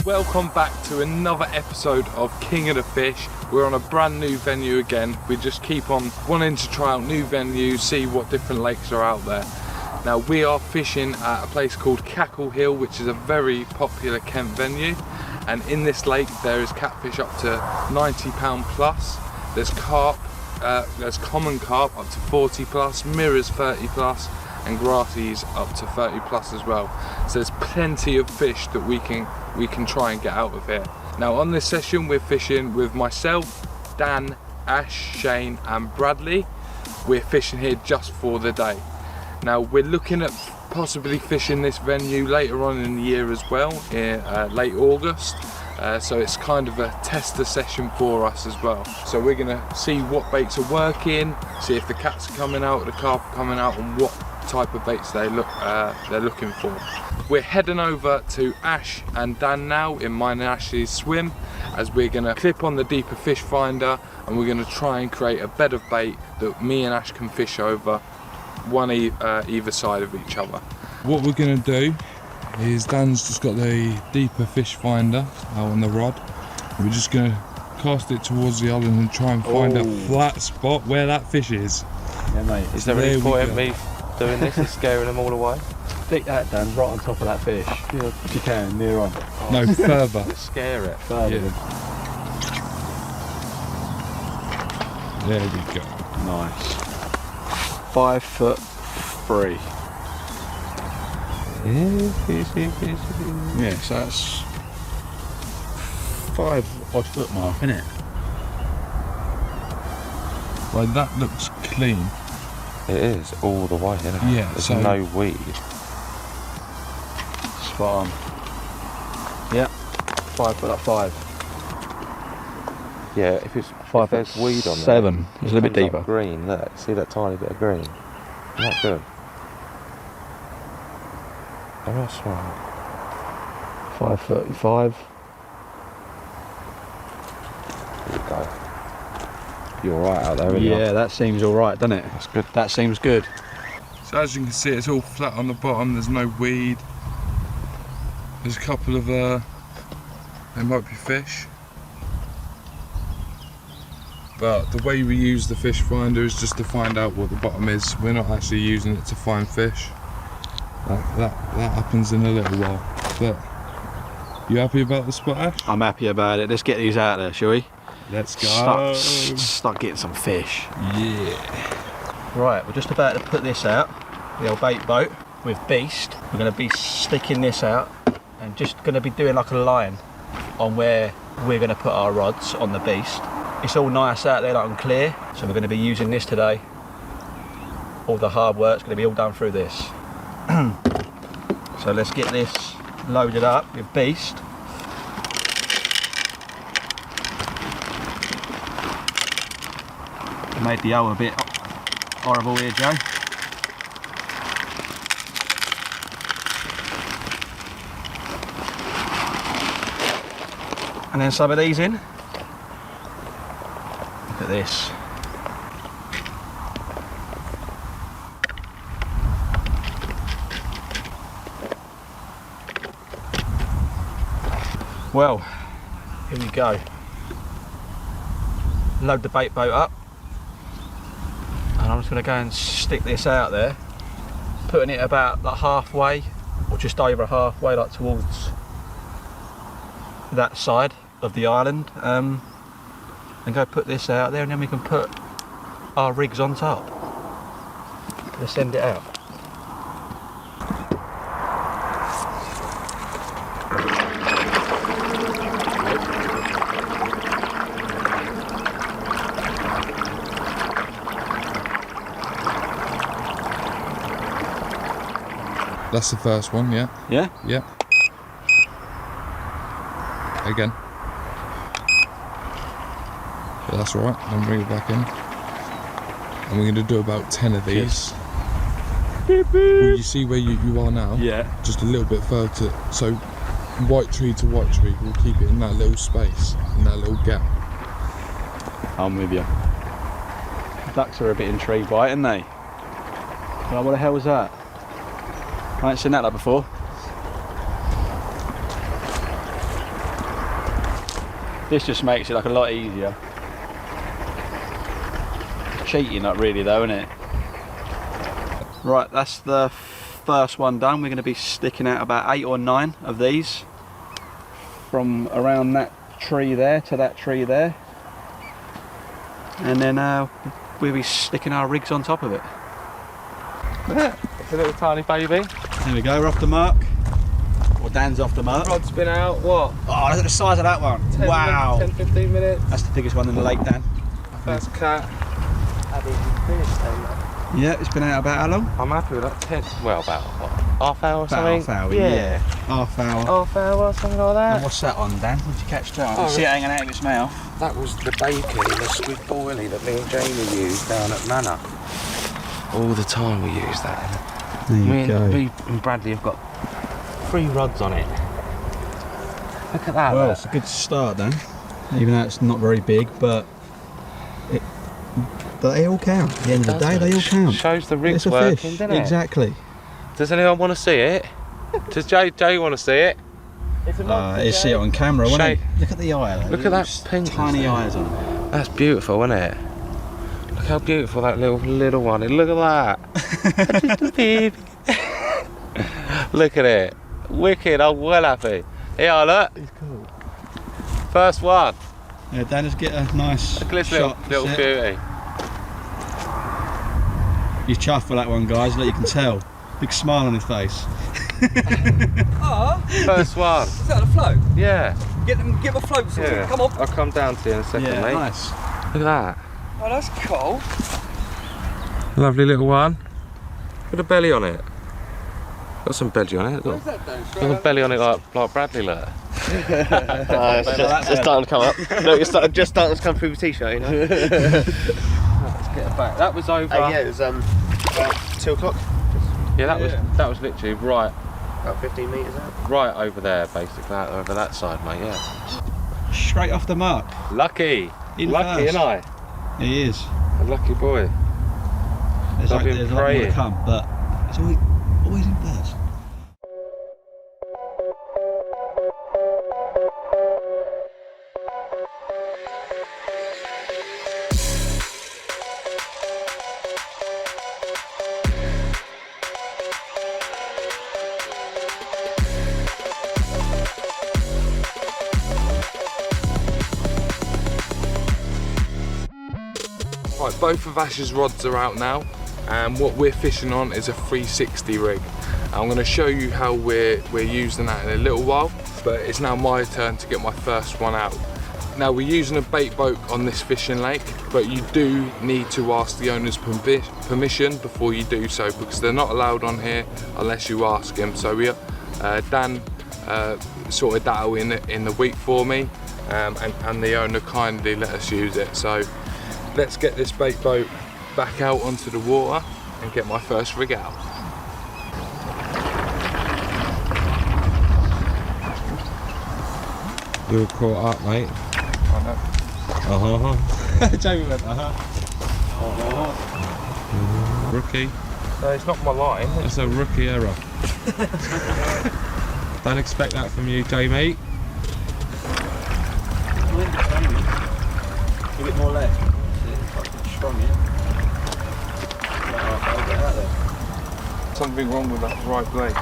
Welcome back to another episode of King of the Fish. We're on a brand new venue again. We just keep on wanting to try out new venues, see what different lakes are out there. Now we are fishing at a place called Cackle Hill, which is a very popular Kent venue. And in this lake there is catfish up to £90 plus. There's carp, there's common carp up to 40 plus, mirrors 30 plus, and grassies up to 30 plus as well. So there's plenty of fish that we can try and get out of here. Now on this session we're fishing with myself, Dan, Ash, Shane and Bradley. We're fishing here just for the day. Now we're looking at possibly fishing this venue later on in the year as well, in late August. So it's kind of a tester session for us as well. So we're gonna see what baits are working, see if the cats are coming out, the carp are coming out, and what type of baits they're looking for. We're heading over to Ash and Dan now in mine and Ash's swim, as we're gonna clip on the deeper fish finder and we're gonna try and create a bed of bait that me and Ash can fish over, one either side of each other. What we're gonna do is Dan's just got the deeper fish finder out on the rod. We're just gonna cast it towards the island and try and find a flat spot where that fish is. Yeah, mate. Is there any point in me doing this and scaring them all away? Stick that, Dan, right on top of that fish. Yeah. If you can, near on. Oh. No, further. Scare it. Further. Yeah. There we go. Nice. 5'3". Yeah, so that's 5 odd foot mark, isn't it? Well, that looks clean. It is all the way, isn't it? Yeah. There's so no weed. Spot on. Yeah, 5 foot up 5. Yeah, if it's 5 there's foot weed on 7. there, It's a little bit comes up deeper. Green, look, see that tiny bit of green? Not good. Oh, that's right. 5'5". There you go. You're alright out there, Yeah, you? that seems alright, doesn't it? That's good. That seems good. So as you can see, it's all flat on the bottom. There's no weed. There's a couple of there might be fish. But the way we use the fish finder is just to find out what the bottom is. We're not actually using it to find fish. That happens in a little while. But you happy about the spot, Ash? I'm happy about it. Let's get these out there, shall we? Let's go. Start getting some fish. Yeah. Right, we're just about to put this out, the old bait boat with Beast. We're going to be sticking this out and just going to be doing like a line on where we're going to put our rods on the Beast. It's all nice out there, like and clear, so we're going to be using this today. All the hard work's going to be all done through this. So let's get this loaded up with Beast. I made the O a bit horrible here, Joe. And then some of these in. Look at this. Well, here we go. Load the bait boat up. And I'm just going to go and stick this out there, putting it about like halfway or just over halfway, like towards that side of the island, and go put this out there, and then we can put our rigs on top. Let's send it out. That's the first one, yeah? Yeah? Yeah. Again. But that's alright, then bring it back in. And we're going to do about 10 of these. Beep, beep. Well, you see where you are now? Yeah. Just a little bit further to, so white tree to white tree, we'll keep it in that little space, in that little gap. I'm with you. Ducks are a bit intrigued by it, aren't they? Like, what the hell was that? I ain't seen that like before. This just makes it like a lot easier. Cheating, not really though, isn't it? Right, that's the first one done. We're going to be sticking out about 8 or 9 of these from around that tree there to that tree there, and then we'll be sticking our rigs on top of it. It's a little tiny baby. There we go, we're off the mark. Well, Dan's off the mark. Rod's been out, what? Oh, look at the size of that one. 10-15 minutes. That's the biggest one in the lake, Dan. First cat. Yeah, it's been out about how long? I'm happy with that. 10, well, about what, half hour or About something? half hour, yeah. Half hour. Half hour, something like that. And what's that on, Dan? What did you catch that? I can see it hanging out of its mouth. That was the bacon in the squid boilie that me and Jamie used down at Manor. All the time we use that. There you Me go. and Bradley have got 3 rods on it. Look at that. Well, look. it's a good start, Dan. Even though it's not very big, but they all count. At the end of the day, they all count. Shows the rig's It's a working, fish. doesn't it? Exactly. Does anyone want to see it? Does Jay want to see it? You see it on camera, won't Shake. it? Look at the eye. Though. Look at that Those pink. tiny eyes on it. That's beautiful, isn't it? Look how beautiful that little one is. Look at that. Little baby. Look at it. Wicked. I'm well happy. Here, look. It's cool. First one. Yeah, Dan, just get a nice Look at this shot. little That's it. beauty. He's chuffed for that one, guys. Look, you can tell. Big smile on his face. First one. Is that a float? Yeah. Get my float sorted. Yeah. Come on. I'll come down to you in a second, Yeah, mate. nice. Look at that. Oh, that's cool. Lovely little one. Got a belly on it. Got some belly on it. Where's that down? Got a belly on it like Bradley, look. It's starting to come up. No, it's just starting to come through the t-shirt, you know. Let's get it back. That was over. Yeah, it was about 2 o'clock. Yeah, that was literally right About 15 metres out. right over there, basically, over that side, mate. Yeah. Straight off the mark. Lucky. In Lucky, first. ain't I? He is. A lucky boy. There's, I've been there's a lot more praying. to come, but it's always in first. Right, both of Ash's rods are out now, and what we're fishing on is a 360 rig. I'm going to show you how we're using that in a little while, but it's now my turn to get my first one out. Now, we're using a bait boat on this fishing lake, but you do need to ask the owner's permission before you do so, because they're not allowed on here unless you ask him. So Dan sorted that out in the week for me, and the owner kindly let us use it. So let's get this bait boat back out onto the water and get my first rig out. You're caught up, mate. Jamie went, Rookie. No, it's not my line. That's a rookie error. Don't expect that from you, Jamie. Give it more leg. It's quite strong, yeah. Something wrong with that right blade.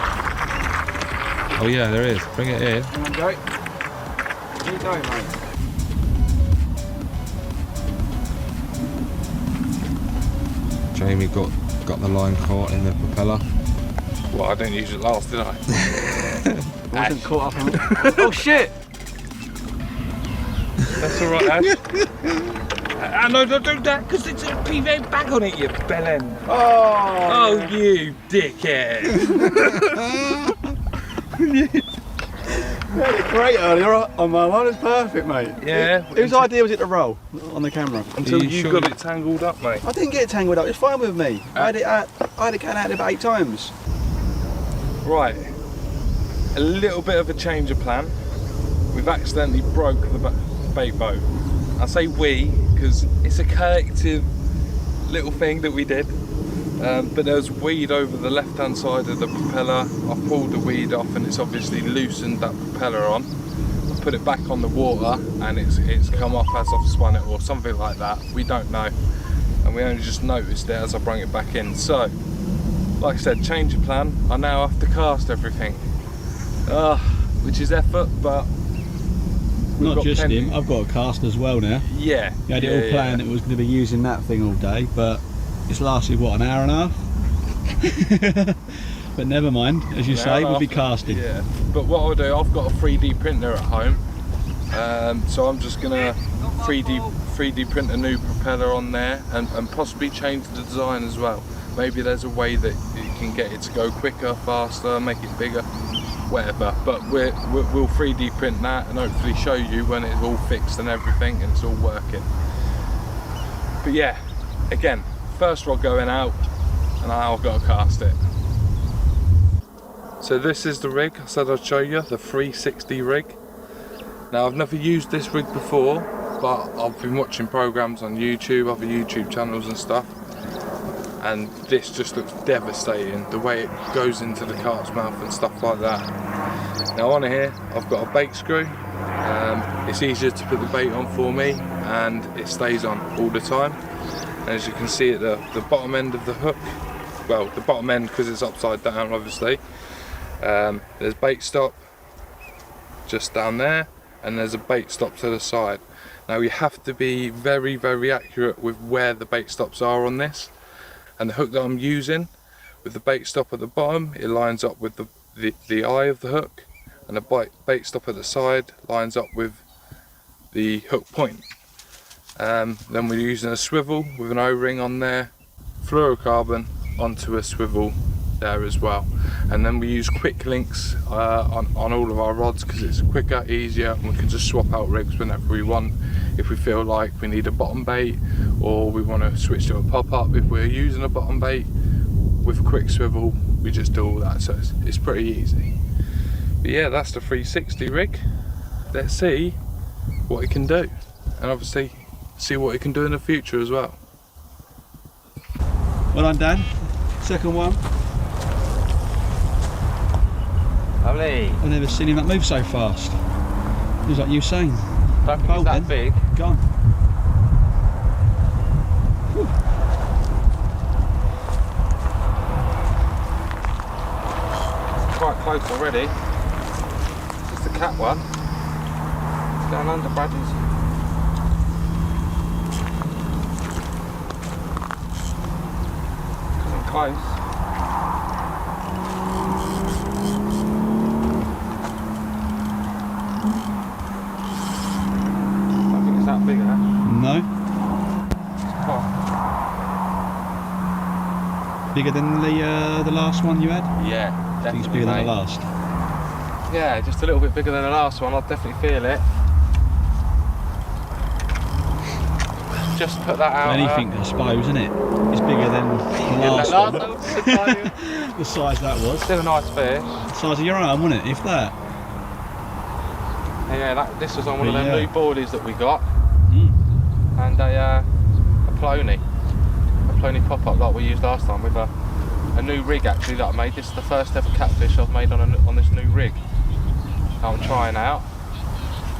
Oh yeah, there is. Bring it in. Come on, Joe. Where you going, mate? Jamie got the line caught in the propeller. Well, I didn't use it last, did I? Wasn't caught up on it. Oh shit! That's all right, Ash. No, don't do that, because it's a PVA bag on it, you bellend. Oh, you dickhead. You had it great earlier on my one. It's perfect, mate. Yeah. Whose idea was it to roll on the camera? Until Are you you sure got you- it tangled up, mate. I didn't get it tangled up. It's fine with me. I had it going out about 8 times. Right. A little bit of a change of plan. We've accidentally broke the bait boat. I say we because it's a collective little thing that we did. But there was weed over the left-hand side of the propeller. I pulled the weed off and it's obviously loosened that propeller on. I put it back on the water and it's come off as I've spun it or something like that. We don't know, and we only just noticed it as I bring it back in. So like I said, change of plan. I now have to cast everything, which is effort, but not just him, I've got a cast as well now. Yeah, you had it all planned that we was going to be using that thing all day, but it's lasted what, an hour and a half? But never mind, as you say, we'll be casting. Yeah, but what I'll do, I've got a 3D printer at home, so I'm just gonna 3D print a new propeller on there and possibly change the design as well. Maybe there's a way that you can get it to go quicker, faster, make it bigger, whatever. But we'll 3D print that and hopefully show you when it's all fixed and everything and it's all working. But yeah, again, first rod going out and now I've got to cast it. So this is the rig I said I'd show you, the 360 rig. Now I've never used this rig before, but I've been watching programs on YouTube, other YouTube channels and stuff, and this just looks devastating, the way it goes into the cart's mouth and stuff like that. Now on here I've got a bait screw. It's easier to put the bait on for me and it stays on all the time. And as you can see at the bottom end of the hook, well, the bottom end because it's upside down obviously, there's bait stop just down there and there's a bait stop to the side. Now you have to be very, very accurate with where the bait stops are on this, and the hook that I'm using with the bait stop at the bottom, it lines up with the eye of the hook, and the bait stop at the side lines up with the hook point. Then we're using a swivel with an O-ring on there, fluorocarbon onto a swivel there as well, and then we use quick links on all of our rods because it's quicker, easier, and we can just swap out rigs whenever we want. If we feel like we need a bottom bait or we want to switch to a pop-up, if we're using a bottom bait with a quick swivel, we just do all that, so it's pretty easy. But yeah, that's the 360 rig. Let's see what it can do, and obviously see what it can do in the future as well. Well done, Dan. Second one. Lovely. I've never seen him that move so fast. He was like Usain. Don't think it's that big. Gone. Whew. Quite close already. It's the cat one. It's going under, Bradley's. Coming close. Bigger. No. Oh. Bigger than the last one you had? Yeah, definitely. I think it's bigger than the last. Yeah, just a little bit bigger than the last one. I'll definitely feel it. Just put that out. Anything, I suppose, isn't it? It's bigger than the last one. The size that was. Still a nice fish. The size of your arm, wasn't it? If that. Yeah, this was on one of them new boilies that we got. And a plony pop-up like we used last time with a new rig actually that I made. This is the first ever catfish I've made on this new rig that I'm trying out.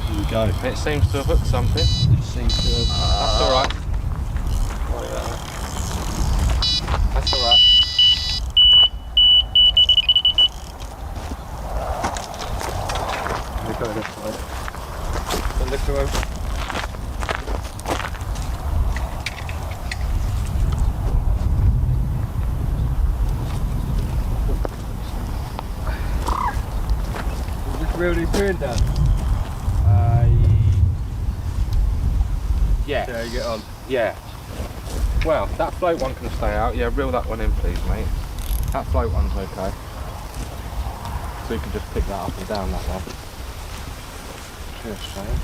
There we go. And it seems to have hooked something. It seems to have. That's alright. That's alright. Look over. Really turned down. Yeah. There you get on. Yeah. Well, that float one can stay out. Yeah, reel that one in, please, mate. That float one's okay. So you can just pick that up and down that one. Just saying.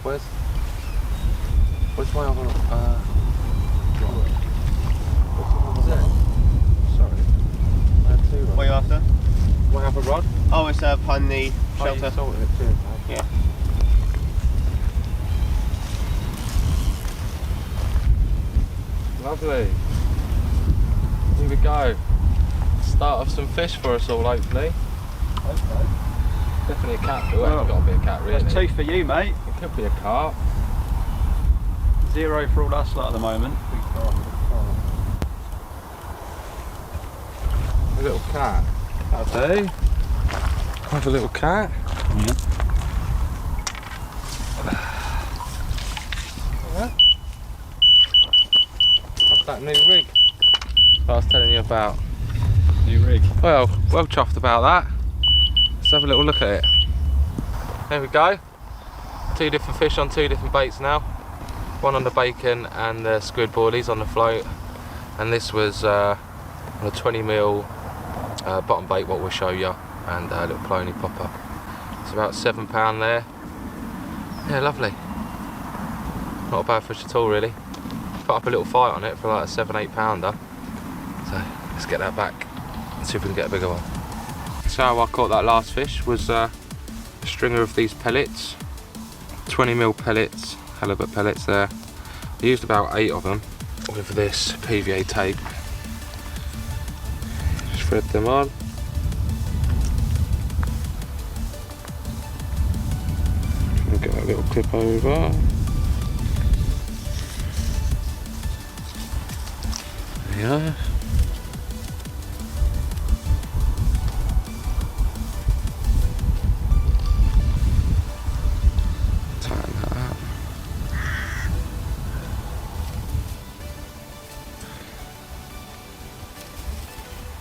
Where's my other? What's that? Sorry. I had two rods. What are you after? Do I have a rod? Oh, it's upon the Oh, you shelter. sorted it too, mate. Yeah. Lovely. Here we go. Start of some fish for us all, hopefully. Definitely a cackle. Well, That's got to be a cat, really. That's 2 for you, mate. It could be a carp. 0 for all us lot at the moment. A little cat. That'll do. Have a little cat. Yeah. That's that new rig I was telling you about. New rig. Well chuffed about that. Let's have a little look at it. There we go. 2 different fish on 2 different baits now. One on the bacon and the squid boilies on the float. And this was on a 20mm bottom bait, what we'll show you, and a little cloney popper. It's about £7 there. Yeah, lovely. Not a bad fish at all, really. Put up a little fight on it for like a 7-8 pounder. So let's get that back and see if we can get a bigger one. So how I caught that last fish was a stringer of these pellets, 20mm pellets, halibut pellets there. I used about 8 of them with this PVA tape. Just thread them on. And get that little clip over. There you are. Tighten that up.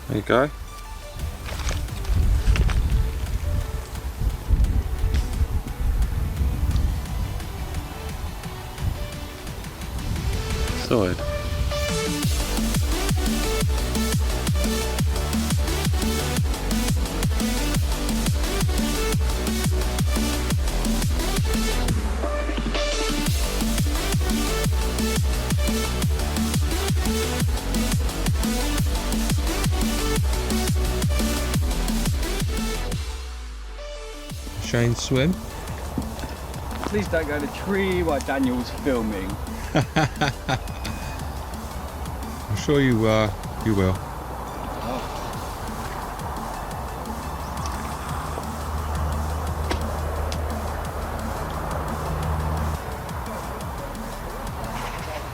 There you go. Sorted. Shane swim. Please don't go in the tree while Daniel's filming. I'm sure you will.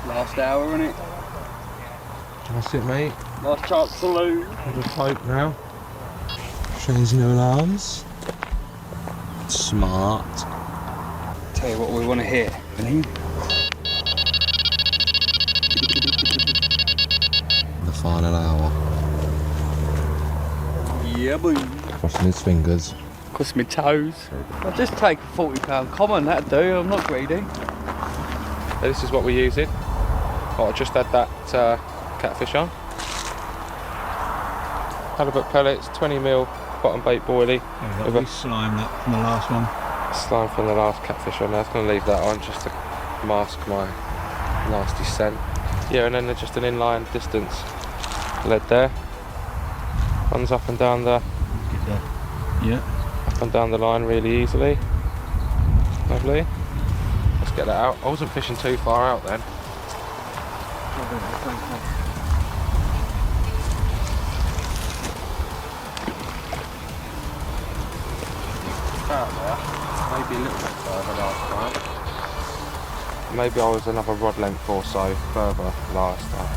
Last hour, isn't it? That's it, mate. Last chance saloon. I'll just hope now. Shane's no alarms. Smart. Tell you what we want to hear. The final hour. Yeah, boy. Crossing his fingers. Cross my toes. I'll just take a £40 common, that'd do. I'm not greedy. So this is what we're using. Oh, I just had that catfish on. Halibut pellets, 20mm bottom bait boilie. With a slime that from the last one. Slime from the last catfish on there. I was going to leave that on just to mask my nasty scent. Yeah, and then there's just an inline distance lead there. Runs up and down the up and down the line really easily. Lovely. Let's get that out. I wasn't fishing too far out then. Out there, maybe a little bit further last time. Maybe I was another rod length or so further last time.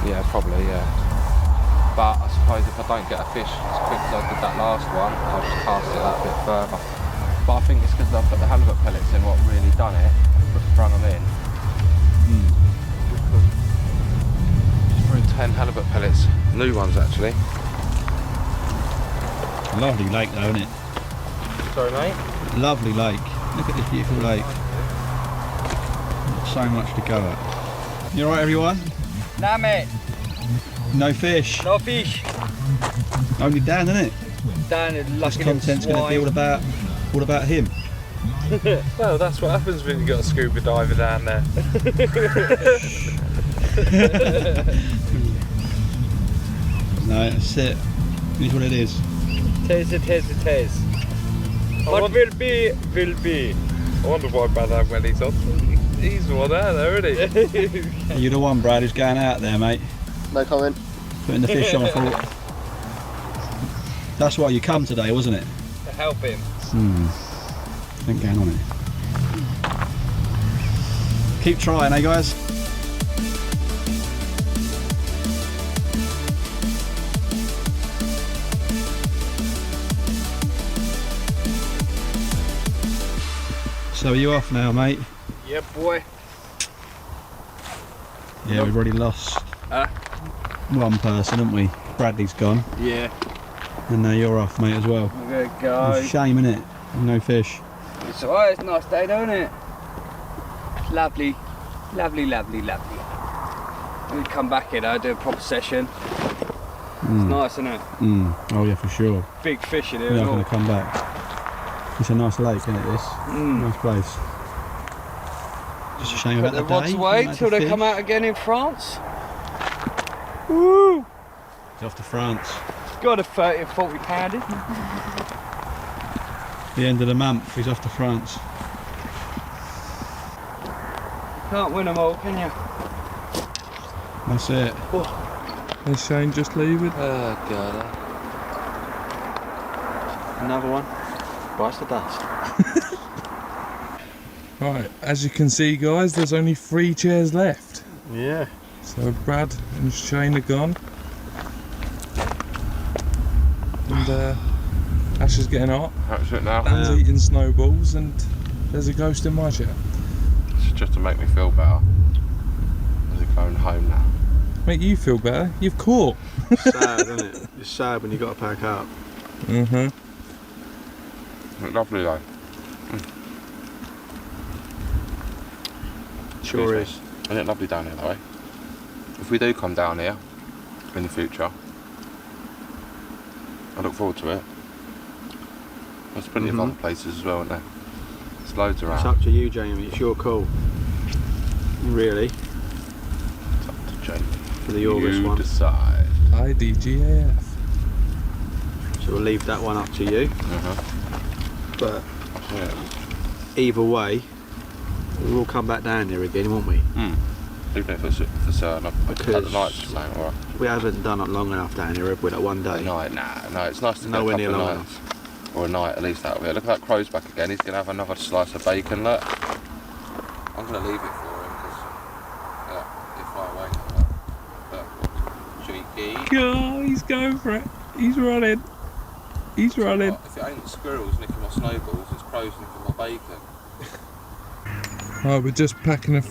Yeah, probably, yeah. But I suppose if I don't get a fish as quick as I did that last one, I'll just cast it that bit further. But I think it's because I've put the halibut pellets in what really done it, sprung them in. Just threw 10 halibut pellets, new ones actually. Lovely lake though, isn't it? Sorry mate? Lovely lake. Look at this beautiful lake. So much to go at. You alright everyone? Nah, mate. No fish. No fish. Only Dan, isn't it? Dan is This lucky. content's going to be all about him. Well, that's what happens when you got a scuba diver down there. No, that's it. It is what it is. Tes. What will be, will be. I wonder why Brad had when he's on. He's the one out there, isn't he? You're the one, Brad, who's going out there, mate. No comment. Putting the fish on for That's why you come today, wasn't it? To help him. Think going on it. Keep trying, eh guys? So are you off now, mate? Yeah, boy. Yeah, we've already lost one person, haven't we? Bradley's gone, Yeah. and now you're off, mate, as well. I'm gonna go. It's a shame, innit? No fish. It's alright, it's a nice day, don't it? It's lovely. Lovely, lovely, lovely. I'm gonna come back here though, do a proper session. It's nice, isn't it? Oh yeah, for sure. Big fish in here. We're and not all. going to come back. It's a nice lake, isn't it, this? Nice place. Just a shame Put about the the rods day. away Not till the they fish. come out again in France. Woo! He's off to France. Got a 30 and 40 pounder. The end of the month, he's off to France. Can't win them all, can you? That's it. Is Shane just leaving? Oh god. Another one. Bites the dust. Right, as you can see guys, there's only 3 chairs left. Yeah. So Brad and Shane are gone. And Ash is getting hot. That's it now. Dan's eating snowballs and there's a ghost in my chair. It's just to make me feel better. As we're going home now. Make you feel better. You've caught. Sad, isn't it? It's sad when you got to pack up. Mm-hmm. It's lovely though. Sure is. Isn't it lovely down here though, eh? If we do come down here in the future, I look forward to it. There's plenty of other places as well, isn't there? There's loads around. It's up to you, Jamie. It's your call. Really. It's up to Jamie. For the August you one. decide. IDGAF. So we'll leave that one up to you. But Yeah. either way, we'll come back down here again, won't we? Even if it's for certain, at the Because- night's the same, alright. We haven't done it long enough down here, have we? Like one At day. night, no, it's nice to get Nowhere a near couple long of nights. Or a night at least out of it. Look at that crow's back again, he's going to have another slice of bacon, look. I'm going to leave it for him because, he'll fly away now. Look, cheeky. Oh, he's going for it. He's running. He's running. If it ain't squirrels nicking my snowballs, it's crows nicking my bacon. Right, we're just packing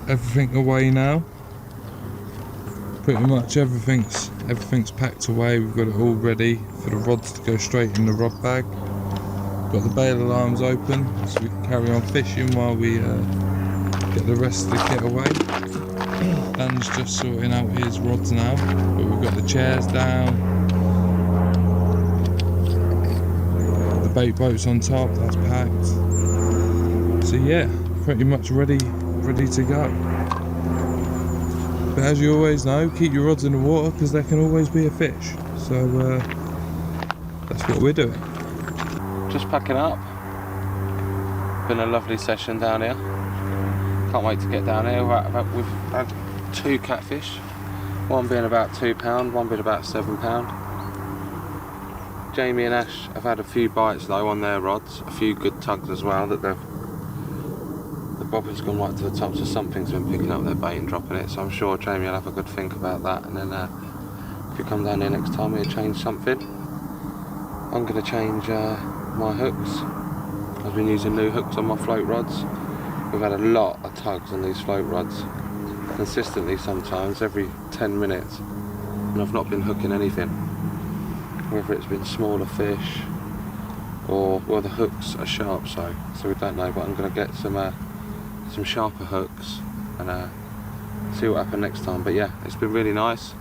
everything away now. Pretty much everything's packed away. We've got it all ready for the rods to go straight in the rod bag. Got the bail alarms open so we can carry on fishing while we get the rest of the kit away. Dan's just sorting out his rods now, but we've got the chairs down. The bait boat's on top, that's packed. So yeah, pretty much ready to go. But as you always know, keep your rods in the water because there can always be a fish. So that's what we're doing. Just packing up. Been a lovely session down here. Can't wait to get down here. We've had 2 catfish. One being about £2, one being about £7. Jamie and Ash have had a few bites though on their rods. A few good tugs as well that the bobbin's gone right to the top, so something's been picking up their bait and dropping it, so I'm sure Jamie will have a good think about that, and then if you come down here next time we'll change something. I'm going to change my hooks. I've been using new hooks on my float rods. We've had a lot of tugs on these float rods, consistently sometimes, every 10 minutes, and I've not been hooking anything. Whether it's been smaller fish, or, well, the hooks are sharp, so we don't know, but I'm going to get some sharper hooks and see what happens next time. But yeah, it's been really nice.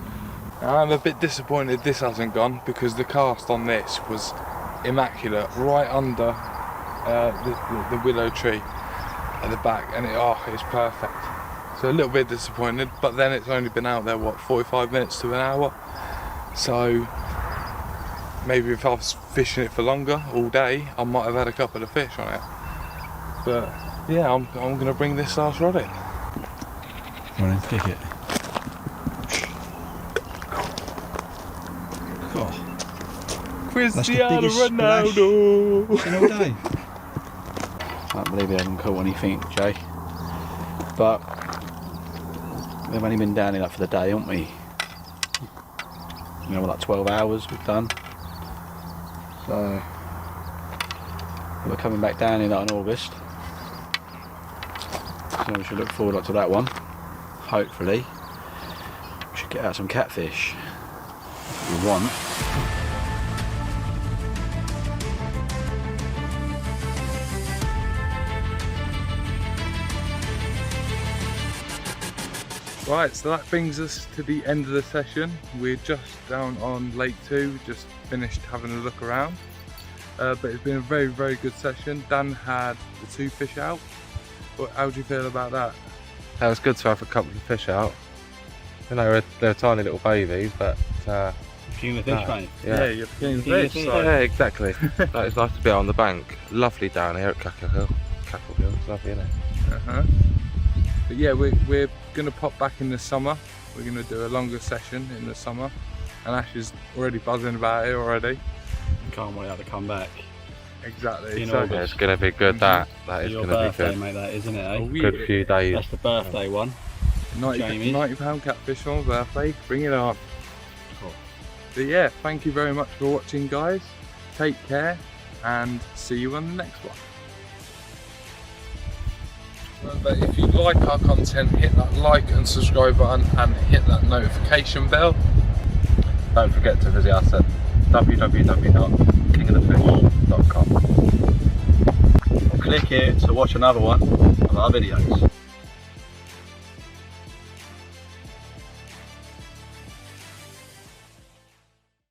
I'm a bit disappointed this hasn't gone because the cast on this was immaculate, right under the willow tree at the back, and it's perfect. So a little bit disappointed, but then it's only been out there, what, 45 minutes to an hour? So maybe if I was fishing it for longer, all day, I might have had a couple of fish on it. But yeah, I'm going to bring this last rod in. Run and kick it. Oh. Cristiano biggest splash Ronaldo. in all day. Can't believe we haven't caught anything, Jay. But we've only been down here like for the day, haven't we? You know, like 12 hours we've done. So we're coming back down in like in August. So we should look forward to that one. Hopefully, we should get out some catfish. If we want. Right, so that brings us to the end of the session. We're just down on Lake 2, just finished having a look around. But it's been a very, very good session. Dan had the 2 fish out. How do you feel about that? That was good to have a couple of fish out. You know, they're tiny little babies, but King of the fish, mate. yeah, you're king of King of fish. fish. So. Yeah, exactly. It's nice to be out on the bank. Lovely down here at Cackle Hill. Cackle Hill, it's lovely, isn't it? But yeah, we're going to pop back in the summer. We're going to do a longer session in the summer. And Ash is already buzzing about it already. Can't wait to come back. Exactly. In So, August. Yeah, it's going to be good. That is Your going to be birthday, good. mate, that isn't it, eh? Oh, Good few days. That's the birthday one. Jamie. £90 catfish on my birthday. Bring it on. Cool. But yeah, thank you very much for watching, guys. Take care and see you on the next one. But if you like our content, hit that like and subscribe button and hit that notification bell. Don't forget to visit us at www.kingofthefish.com. Click here to watch another one of our videos.